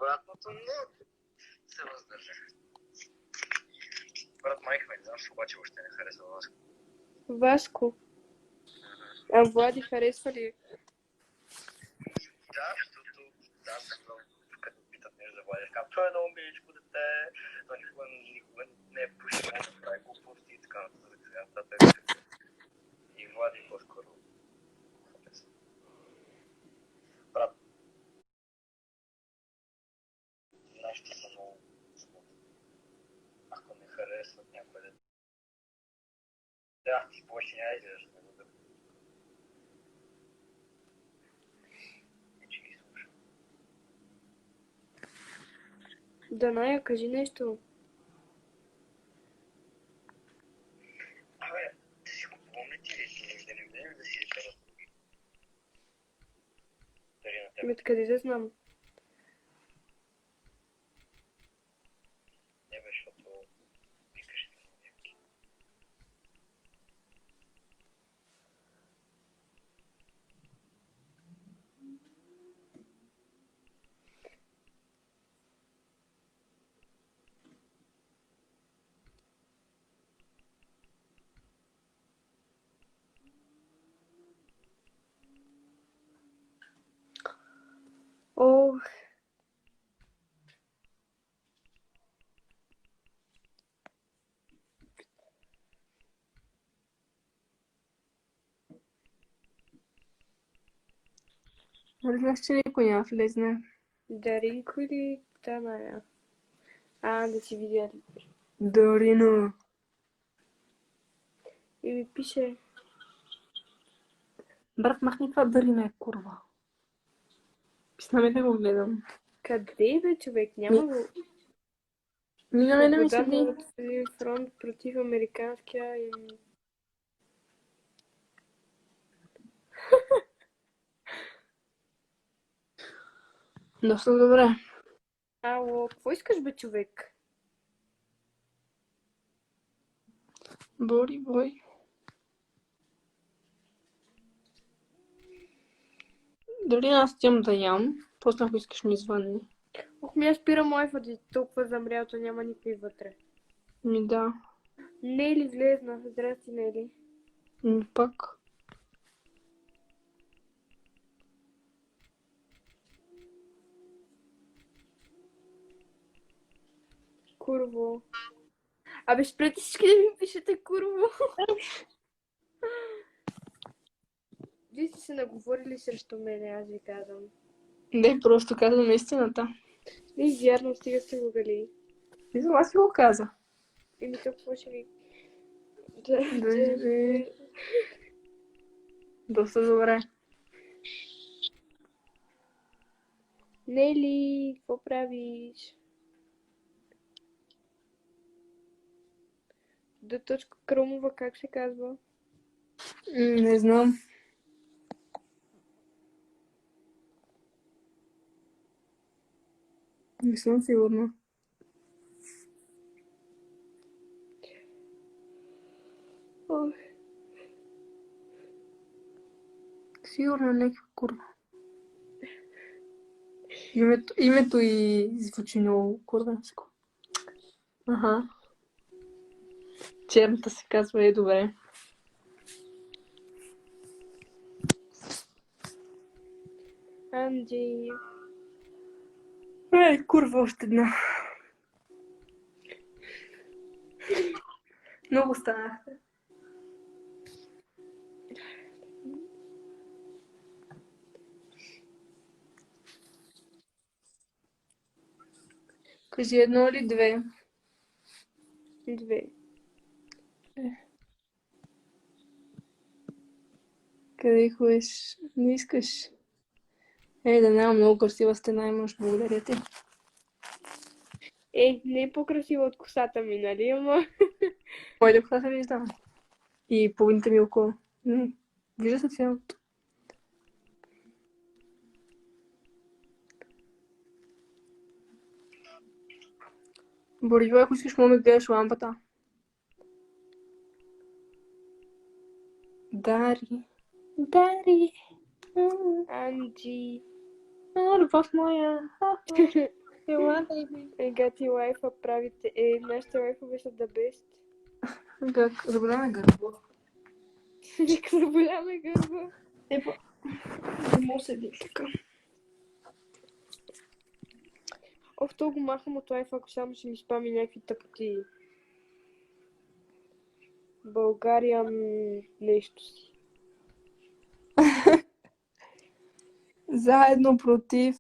обратното, но се въздържах. Брат майка ми, не знам, обаче още не харесва Васко. Васко. А Влади харесва ли? Да, защото съм много, като питат нещо за Влади. Казвам, той е много миличко дете, но никога не е пушил, не прави глупости и така нататък. И Влади по-скоро харесва. Брат, нещо са много смутни. Ако не харесват някой дете. Да, ти повече няма изглеждаш на него да. Не, че ги слушам. Даная, кажи нещо. Абе, да си го помните ли? Да не видим да си изглеждат други. Дали на теб? Къде да знам? Не бе, защото викаш на някакви. О, Знаеш, че никой няма влезне. Даринко или Даная? Да си видя. Дарина. И ми пише. Брат, махни това Дарина е курва. Писна ми да го гледам. Къде бе, човек? Няма го. Ми на мене ми Свободата седи. от фронт против американския и... Доста добре. Ало, какво искаш бе, човек? Бори, бой. Дали аз отивам да ям, после ако искаш ми звънни. Ох, ми аз спирам лайфа, толкова замрялото, няма никой вътре. Ми да. Нели влезна. Здрасти, Нели. Ми пак. Курво. Абе, спрете всички да ми пишете курво. Вие сте се наговорили срещу мене, аз ви казвам. Не, просто казвам истината. Не, вярно, стига сте лугали. И за вас си го каза. Еми, то какво ще ви... Да. Доста добре. Нели, какво правиш? До точка Крумова, как се казва? Не знам. Не съм сигурна. Ох, Сигурно е някаква курва. Името и звучи много курвенско. Аха. Черната се казва добре. Анджи. Курва още една. Много станахте. Кажи едно или две. Две. Къде ходиш? Не искаш. Да няма много красива стена имаш, благодаря ти. Не е по-красива от косата ми, нали, ама? Моята коса се вижда. И половината ми около. Не, вижда се цялото. Бориво, ако искаш, мога да гледаш лампата. Дари. Анджи. Любов моя. Ела, baby. Гати лайфа правите. Нашите лайфове са the best. Как? Заболяме гърбо. Нека заболяме гърба. Епа. Не мога седи така. Ох, то го махам от лайфа, ако само ще ми спами някакви тъпоти. България нещо си. Заедно против